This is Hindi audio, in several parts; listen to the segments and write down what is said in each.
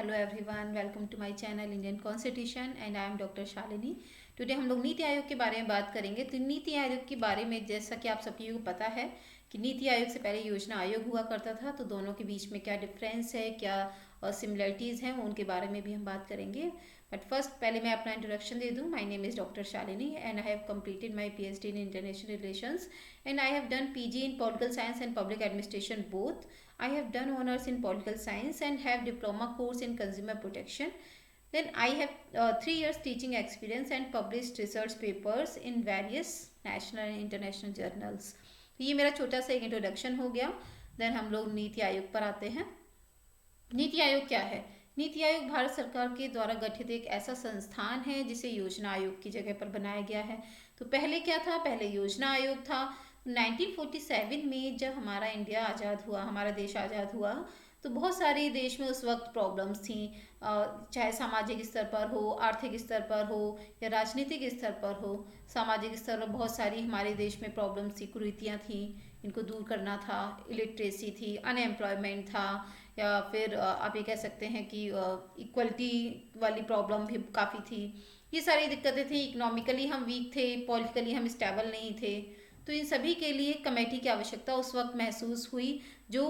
Hello everyone, welcome to my channel Indian constitution and I am doctor Shalini. Today हम लोग नीति आयोग के बारे में बात करेंगे। तो नीति आयोग के बारे में जैसा कि आप सभी को पता है कि नीति आयोग से पहले योजना आयोग हुआ करता था, तो दोनों के बीच में क्या डिफरेंस है, क्या सिमिलरिटीज़ हैं, उनके बारे में भी हम बात करेंगे। बट फर्स्ट पहले मैं अपना इंट्रोडक्शन दे दूँ। My name is doctor Shalini and I have completed my PhD in international relations and I have done PG in political science and public administration both. I have done honors in political science and have diploma course in consumer protection. Then I have 3 years teaching experience and published research papers in various national and international journals. तो ये मेरा छोटा सा एक इंट्रोडक्शन हो गया। देन हम लोग नीति आयोग पर आते हैं। नीति आयोग क्या है? नीति आयोग भारत सरकार के द्वारा गठित एक ऐसा संस्थान है जिसे योजना आयोग की जगह पर बनाया गया है। तो पहले क्या था? पहले योजना आयोग था। 1947 में जब हमारा इंडिया आज़ाद हुआ, हमारा देश आज़ाद हुआ, तो बहुत सारे देश में उस वक्त प्रॉब्लम्स थी, चाहे सामाजिक स्तर पर हो, आर्थिक स्तर पर हो या राजनीतिक स्तर पर हो। सामाजिक स्तर पर बहुत सारी हमारे देश में प्रॉब्लम्स थी, कुरीतियाँ थी, इनको दूर करना था। इलिटरेसी थी, अनएम्प्लॉयमेंट था, या फिर आप ये कह सकते हैं कि इक्वलिटी वाली प्रॉब्लम भी काफ़ी थी। ये सारी दिक्कतें थी। इकोनॉमिकली हम वीक थे, पॉलिटिकली हम स्टेबल नहीं थे। तो इन सभी के लिए कमेटी की आवश्यकता उस वक्त महसूस हुई, जो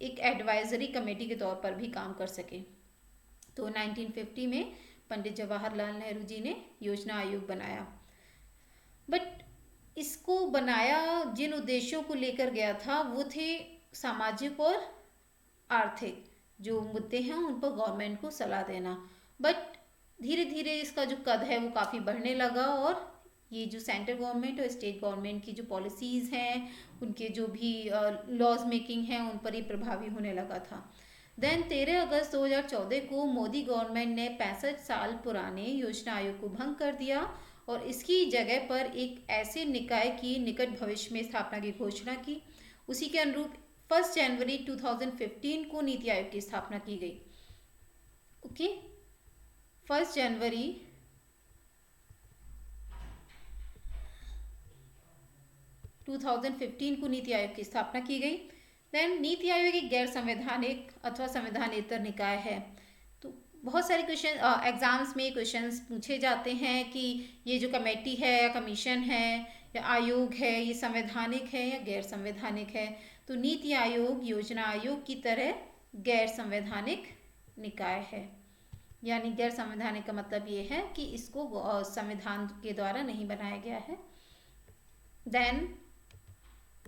एक एडवाइजरी कमेटी के तौर पर भी काम कर सके। तो 1950 में पंडित जवाहरलाल नेहरू जी ने योजना आयोग बनाया। बट इसको बनाया जिन उद्देश्यों को लेकर गया था वो थे सामाजिक और आर्थिक जो मुद्दे हैं उन पर गवर्नमेंट को सलाह देना। बट धीरे धीरे इसका जो कद है वो काफ़ी बढ़ने लगा और ये जो सेंट्रल गवर्नमेंट और स्टेट गवर्नमेंट की जो पॉलिसीज़ हैं, उनके जो भी लॉज मेकिंग हैं, उन पर ही प्रभावी होने लगा था। देन 13 अगस्त 2014 को मोदी गवर्नमेंट ने 65 साल पुराने योजना आयोग को भंग कर दिया और इसकी जगह पर एक ऐसे निकाय की निकट भविष्य में स्थापना की घोषणा की। उसी के अनुरूप 1 जनवरी 2015 को नीति आयोग की स्थापना की गई। ओके, 1 जनवरी 2015 को नीति आयोग की स्थापना की गई। देन नीति आयोग एक गैर संवैधानिक अथवा संवैधानेतर निकाय है। तो बहुत सारे क्वेश्चन एग्जाम्स में क्वेश्चंस पूछे जाते हैं कि ये जो कमेटी है या कमीशन है या आयोग है, ये संवैधानिक है या गैर संवैधानिक है। तो नीति आयोग योजना आयोग की तरह गैर संवैधानिक निकाय है। यानी गैर संवैधानिक का मतलब ये है कि इसको संविधान के द्वारा नहीं बनाया गया है। देन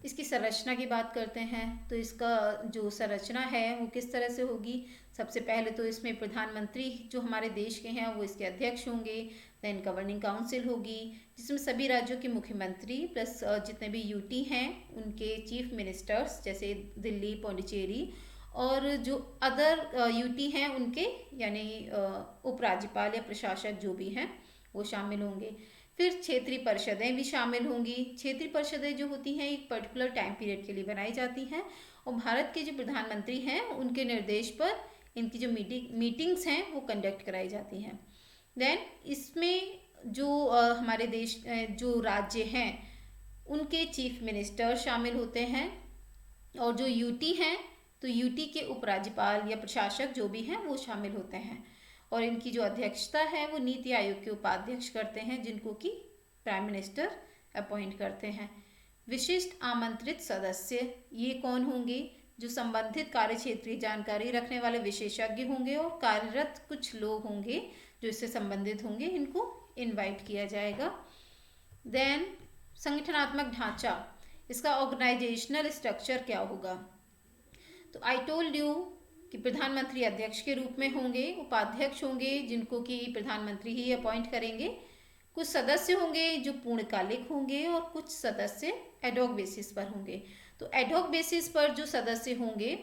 इसकी संरचना की बात करते हैं। तो इसका जो संरचना है वो किस तरह से होगी? सबसे पहले तो इसमें प्रधानमंत्री जो हमारे देश के हैं वो इसके अध्यक्ष होंगे। देन गवर्निंग काउंसिल होगी जिसमें सभी राज्यों के मुख्यमंत्री प्लस जितने भी यूटी हैं उनके चीफ मिनिस्टर्स, जैसे दिल्ली, पौंडीचेरी, और जो अदर यूटी हैं उनके यानी उपराज्यपाल या प्रशासक जो भी हैं वो शामिल होंगे। फिर क्षेत्रीय परिषदें भी शामिल होंगी। क्षेत्रीय परिषदें जो होती हैं एक पर्टिकुलर टाइम पीरियड के लिए बनाई जाती हैं और भारत के जो प्रधानमंत्री हैं उनके निर्देश पर इनकी जो मीटिंग्स हैं वो कंडक्ट कराई जाती हैं। देन इसमें जो हमारे देश जो राज्य हैं उनके चीफ मिनिस्टर शामिल होते हैं और जो यूटी हैं तो यूटी के उपराज्यपाल या प्रशासक जो भी हैं वो शामिल होते हैं और इनकी जो अध्यक्षता है वो नीति आयोग के उपाध्यक्ष करते हैं जिनको कि प्राइम मिनिस्टर अपॉइंट करते हैं। विशिष्ट आमंत्रित सदस्य ये कौन होंगे? जो संबंधित कार्य क्षेत्रीय जानकारी रखने वाले विशेषज्ञ होंगे और कार्यरत कुछ लोग होंगे जो इससे संबंधित होंगे, इनको इनवाइट किया जाएगा। देन संगठनात्मक ढांचा, इसका ऑर्गेनाइजेशनल स्ट्रक्चर क्या होगा? तो आई टोल्ड यू कि प्रधानमंत्री अध्यक्ष के रूप में होंगे, उपाध्यक्ष होंगे जिनको कि प्रधानमंत्री ही अपॉइंट करेंगे, कुछ सदस्य होंगे जो पूर्णकालिक होंगे और कुछ सदस्य एडहॉक बेसिस पर होंगे। तो एडहॉक बेसिस पर जो सदस्य होंगे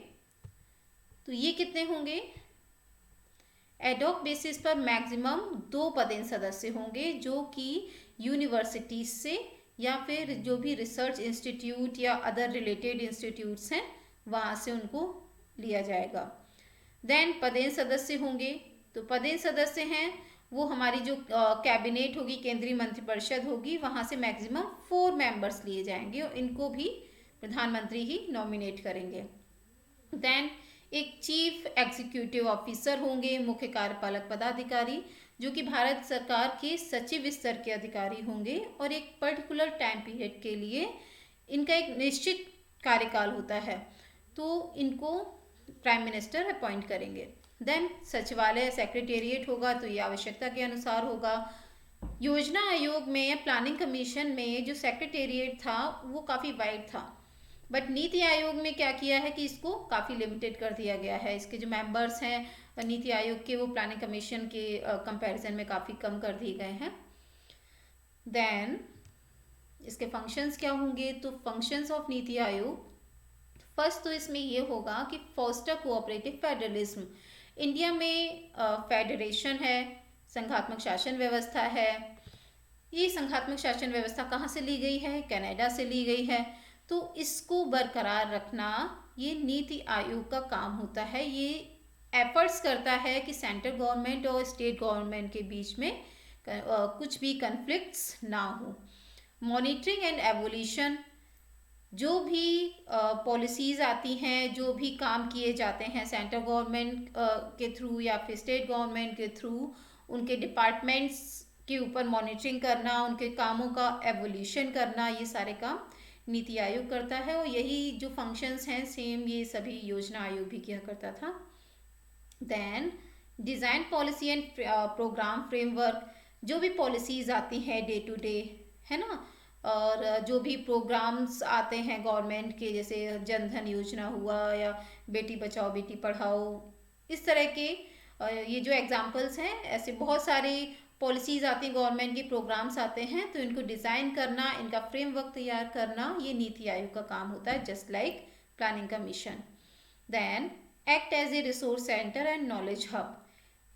तो ये कितने होंगे? एडहॉक बेसिस पर मैक्सिमम 2 पदेन सदस्य होंगे जो कि यूनिवर्सिटीज से या फिर जो भी रिसर्च इंस्टीट्यूट या अदर रिलेटेड इंस्टीट्यूट्स हैं वहाँ से उनको लिया जाएगा। देन पदेन सदस्य होंगे। तो पदेन सदस्य हैं वो हमारी जो कैबिनेट होगी, केंद्रीय मंत्रिपरिषद होगी, वहाँ से मैक्सिमम 4 मेंबर्स लिए जाएंगे और इनको भी प्रधानमंत्री ही नॉमिनेट करेंगे। देन एक चीफ एग्जीक्यूटिव ऑफिसर होंगे, मुख्य कार्यपालक पदाधिकारी, जो कि भारत सरकार के सचिव स्तर के अधिकारी होंगे और एक पर्टिकुलर टाइम पीरियड के लिए इनका एक निश्चित कार्यकाल होता है, तो इनको प्राइम मिनिस्टर अपॉइंट करेंगे। देन सचिवालय सेक्रेटेरिएट होगा, तो ये आवश्यकता के अनुसार होगा। योजना आयोग में या प्लानिंग कमीशन में जो सेक्रेटेरिएट था वो काफ़ी वाइड था, बट नीति आयोग में क्या किया है कि इसको काफ़ी लिमिटेड कर दिया गया है। इसके जो मेंबर्स हैं नीति आयोग के, वो प्लानिंग कमीशन के कंपैरिजन में काफ़ी कम कर दिए गए हैं। देन इसके फंक्शंस क्या होंगे, तो functions of NITI Aayog, first तो इसमें ये होगा कि फोस्टर कोऑपरेटिव फेडरलिज्म। इंडिया में फेडरेशन है, संघात्मक शासन व्यवस्था है। ये संघात्मक शासन व्यवस्था कहाँ से ली गई है, कनाडा से ली गई है। तो इसको बरकरार रखना ये नीति आयोग का काम होता है। ये एफर्ट्स करता है कि सेंट्रल गवर्नमेंट और स्टेट गवर्नमेंट के बीच में कुछ भी कन्फ्लिक्ट्स ना हो। मॉनिटरिंग एंड एवोल्यूशन, जो भी पॉलिसीज़ आती हैं, जो भी काम किए जाते हैं सेंट्रल गवर्नमेंट के थ्रू या फिर स्टेट गवर्नमेंट के थ्रू, उनके डिपार्टमेंट्स के ऊपर मॉनिटरिंग करना, उनके कामों का एवोल्यूशन करना, ये सारे काम नीति आयोग करता है। और यही जो फंक्शंस हैं सेम ये सभी योजना आयोग भी किया करता था। Then design policy and programme framework, जो भी पॉलिसीज़ आती हैं डे टू डे, है ना, और जो भी प्रोग्राम्स आते हैं गवर्नमेंट के, जैसे जन धन योजना हुआ या बेटी बचाओ बेटी पढ़ाओ, इस तरह के ये जो एग्जांपल्स हैं, ऐसे बहुत सारी पॉलिसीज़ आती हैं, गवर्नमेंट के प्रोग्राम्स आते हैं, तो इनको डिज़ाइन करना, इनका फ्रेमवर्क तैयार करना, ये नीति आयोग का काम होता है, just like planning commission. Then act as a resource centre and knowledge hub,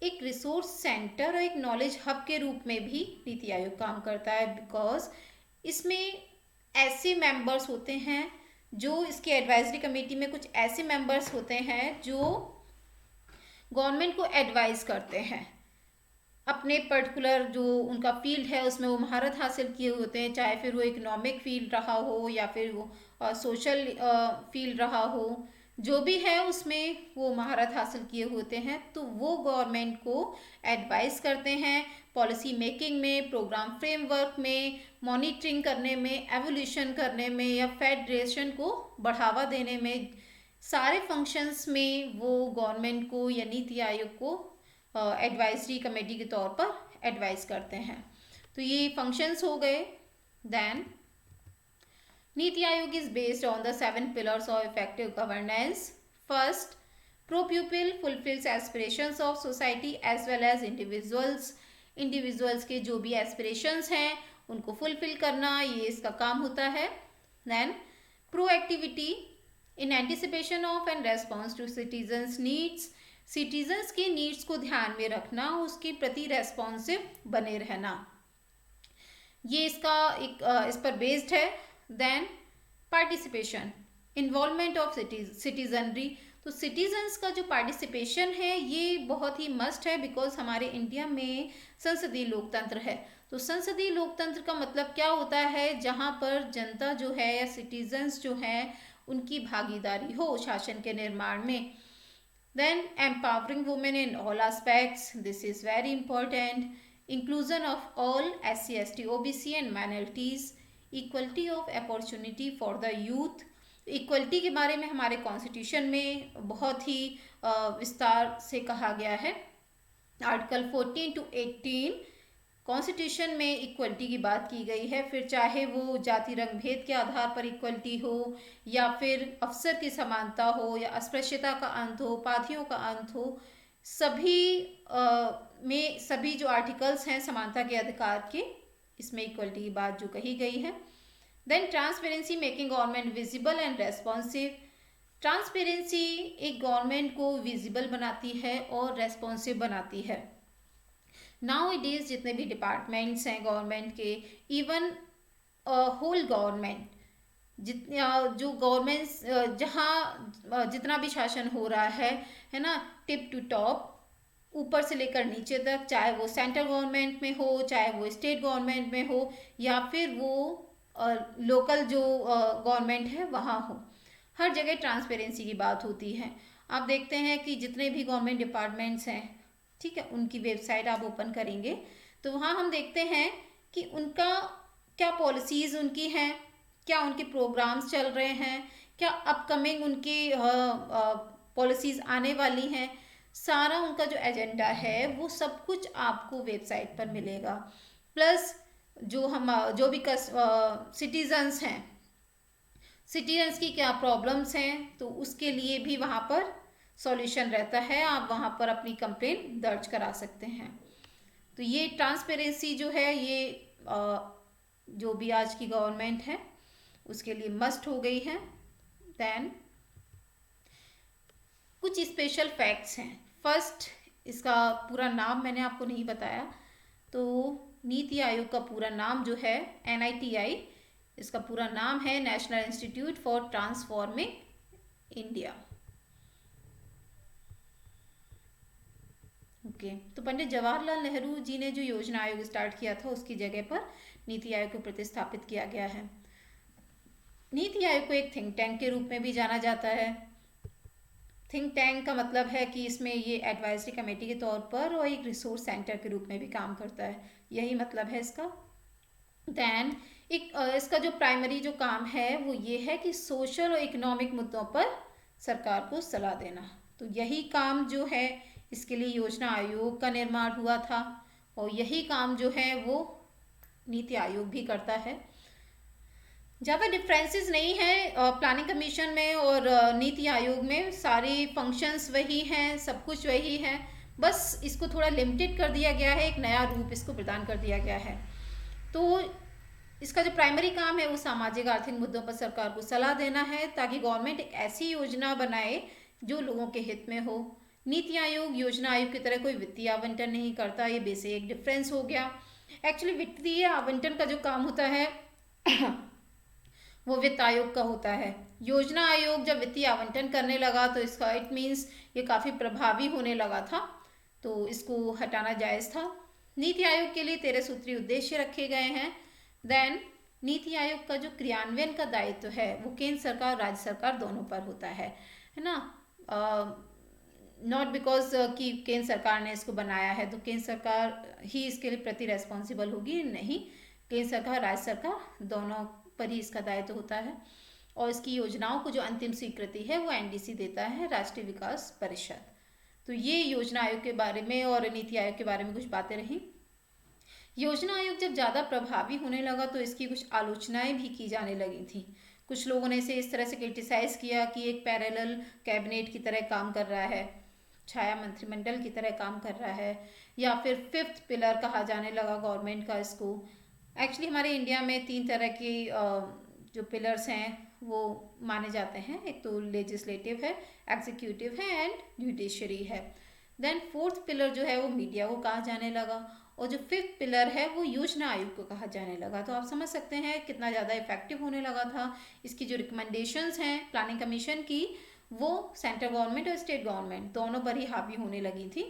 एक रिसोर्स सेंटर और एक नॉलेज हब के रूप में भी नीति आयोग काम करता है, बिकॉज इसमें ऐसे मेंबर्स होते हैं जो इसके एडवाइजरी कमेटी में कुछ ऐसे मेंबर्स होते हैं जो गवर्नमेंट को एडवाइस करते हैं, अपने पर्टिकुलर जो उनका फील्ड है उसमें वो महारत हासिल किए होते हैं, चाहे फिर वो इकोनॉमिक फील्ड रहा हो या फिर वो सोशल फील्ड रहा हो, जो भी है उसमें वो महारत हासिल किए होते हैं, तो वो गवर्नमेंट को एडवाइस करते हैं पॉलिसी मेकिंग में, प्रोग्राम फ्रेमवर्क में, मॉनिटरिंग करने में, एवोल्यूशन करने में या फेडरेशन को बढ़ावा देने में, सारे फंक्शंस में वो गवर्नमेंट को या नीति आयोग को एडवाइजरी कमेटी के तौर पर एडवाइस करते हैं। तो ये फंक्शंस हो गए। Then NITI Aayog is based on the 7 pillars of effective governance. First, pro-pupil fulfills aspirations of society as well as individuals. Individuals के जो भी aspirations हैं उनको fulfill करना, ये इसका काम होता है। Then, proactivity in anticipation of and response to citizens' needs. Citizens के needs को ध्यान में रखना, उसके प्रति responsive बने रहना, ये इसका एक इस पर बेस्ड है। Then participation, involvement of citizenry, तो सिटीजन्स का जो पार्टिसिपेशन है ये बहुत ही मस्ट है, बिकॉज हमारे इंडिया में संसदीय लोकतंत्र है। तो संसदीय लोकतंत्र का मतलब क्या होता है, जहाँ पर जनता जो है या सिटीजन्स जो हैं उनकी भागीदारी हो शासन के निर्माण में। Then empowering women in all aspects, this is very important. Inclusion of all SC ST OBC and minorities, equality of opportunity for the youth. Equality के बारे में हमारे कॉन्स्टिट्यूशन में बहुत ही विस्तार से कहा गया है। आर्टिकल 14 to 18 कॉन्स्टिट्यूशन में इक्वलिटी की बात की गई है, फिर चाहे वो जाति रंग भेद के आधार पर इक्वलिटी हो या फिर अवसर की समानता हो या अस्पृश्यता का अंत हो, उपाधियों का अंत हो, सभी में सभी जो आर्टिकल्स हैं समानता के अधिकार के, इसमें इक्वलिटी की बात जो कही गई है। Then transparency, making government visible and responsive. Transparency एक गवर्नमेंट को विजिबल बनाती है और रेस्पॉन्सिव बनाती है। नाउ इट इज जितने भी डिपार्टमेंट्स हैं गवर्नमेंट के, इवन होल गवर्नमेंट, जितने जो गवर्नमेंट्स जहाँ जितना भी शासन हो रहा है ना, टिप टू टॉप, ऊपर से लेकर नीचे तक, चाहे वो सेंट्रल गवर्नमेंट में हो, चाहे वो स्टेट गवर्नमेंट में हो या फिर वो लोकल जो गवर्नमेंट है वहाँ हो, हर जगह ट्रांसपेरेंसी की बात होती है। आप देखते हैं कि जितने भी गवर्नमेंट डिपार्टमेंट्स हैं, ठीक है, उनकी वेबसाइट आप ओपन करेंगे तो वहाँ हम देखते हैं कि उनका क्या पॉलिसीज़ उनकी हैं, क्या उनके प्रोग्राम्स चल रहे हैं, क्या अपकमिंग उनकी पॉलिसीज़ आने वाली हैं, सारा उनका जो एजेंडा है वो सब कुछ आपको वेबसाइट पर मिलेगा। प्लस जो भी सिटीजन्स हैं, सिटीजन्स की क्या प्रॉब्लम्स हैं, तो उसके लिए भी वहाँ पर सॉल्यूशन रहता है, आप वहाँ पर अपनी कंप्लेंट दर्ज करा सकते हैं। तो ये ट्रांसपेरेंसी जो है ये जो भी आज की गवर्नमेंट है उसके लिए मस्ट हो गई है। देन कुछ स्पेशल फैक्ट्स हैं। फर्स्ट, इसका पूरा नाम मैंने आपको नहीं बताया, तो नीति आयोग का पूरा नाम जो है NITI, इसका पूरा नाम है national institute for transforming India. Okay, तो पंडित जवाहरलाल नेहरू जी ने जो योजना आयोग स्टार्ट किया था उसकी जगह पर नीति आयोग को प्रतिस्थापित किया गया है। नीति आयोग को एक थिंक टैंक के रूप में भी जाना जाता है। थिंक टैंक का मतलब है कि इसमें ये एडवाइजरी कमेटी के तौर पर और एक रिसोर्स सेंटर के रूप में भी काम करता है, यही मतलब है इसका। दैन इसका जो प्राइमरी जो काम है वो ये है कि सोशल और इकोनॉमिक मुद्दों पर सरकार को सलाह देना। तो यही काम जो है इसके लिए योजना आयोग का निर्माण हुआ था और यही काम जो है वो नीति आयोग भी करता है। ज़्यादा डिफरेंसेस नहीं है प्लानिंग कमीशन में और नीति आयोग में, सारे फंक्शंस वही हैं, सब कुछ वही है, बस इसको थोड़ा लिमिटेड कर दिया गया है, एक नया रूप इसको प्रदान कर दिया गया है। तो इसका जो प्राइमरी काम है वो सामाजिक आर्थिक मुद्दों पर सरकार को सलाह देना है ताकि गवर्नमेंट एक ऐसी योजना बनाए जो लोगों के हित में हो। नीति आयोग योजना आयोग की तरह कोई वित्तीय आवंटन नहीं करता, ये बेसिक डिफरेंस हो गया। एक्चुअली वित्तीय आवंटन का जो काम होता है वो वित्त आयोग का होता है। योजना आयोग जब वित्तीय आवंटन करने लगा तो इसका इट मीन्स ये काफ़ी प्रभावी होने लगा था, तो इसको हटाना जायज़ था। नीति आयोग के लिए 13 सूत्रीय उद्देश्य रखे गए हैं। देन नीति आयोग का जो क्रियान्वयन का दायित्व है वो केंद्र सरकार और राज्य सरकार दोनों पर होता है ना। नॉट बिकॉज कि केंद्र सरकार ने इसको बनाया है तो केंद्र सरकार ही इसके लिए प्रति रेस्पॉन्सिबल होगी, नहीं, केंद्र सरकार राज्य सरकार दोनों पर ही इसका दायित्व होता है। और इसकी योजनाओं को जो अंतिम स्वीकृति है वो NDC देता है, राष्ट्रीय विकास परिषद। तो ये योजना आयोग के बारे में और नीति आयोग के बारे में कुछ बातें रहीं। योजना आयोग जब ज़्यादा प्रभावी होने लगा तो इसकी कुछ आलोचनाएं भी की जाने लगी थी। कुछ लोगों ने इसे इस तरह से क्रिटिसाइज किया कि एक पैरेलल कैबिनेट की तरह काम कर रहा है, छाया मंत्रिमंडल की तरह काम कर रहा है, या फिर 5th पिलर कहा जाने लगा गवर्नमेंट का इसको। एक्चुअली हमारे इंडिया में 3 तरह की जो पिलर्स हैं वो माने जाते हैं, एक तो लेजिस्लेटिव है, एग्जीक्यूटिव है एंड जुडिशरी है। देन 4th पिलर जो है वो मीडिया को कहा जाने लगा और जो 5th पिलर है वो योजना आयोग को कहा जाने लगा। तो आप समझ सकते हैं कितना ज़्यादा इफेक्टिव होने लगा था। इसकी जो रिकमेंडेशंस हैं प्लानिंग कमीशन की वो सेंट्रल गवर्नमेंट और स्टेट गवर्नमेंट दोनों पर ही हावी होने लगी थी।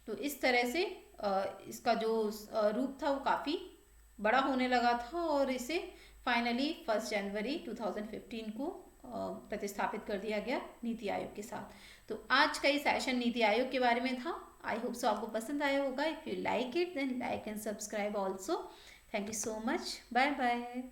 तो इस तरह से इसका जो रूप था वो काफ़ी बड़ा होने लगा था और इसे फाइनली 1 जनवरी 2015 को प्रतिस्थापित कर दिया गया नीति आयोग के साथ। तो आज का ये सेशन नीति आयोग के बारे में था। आई होप सो आपको पसंद आया होगा। If you like it then like and subscribe also. Thank you so much. Bye bye.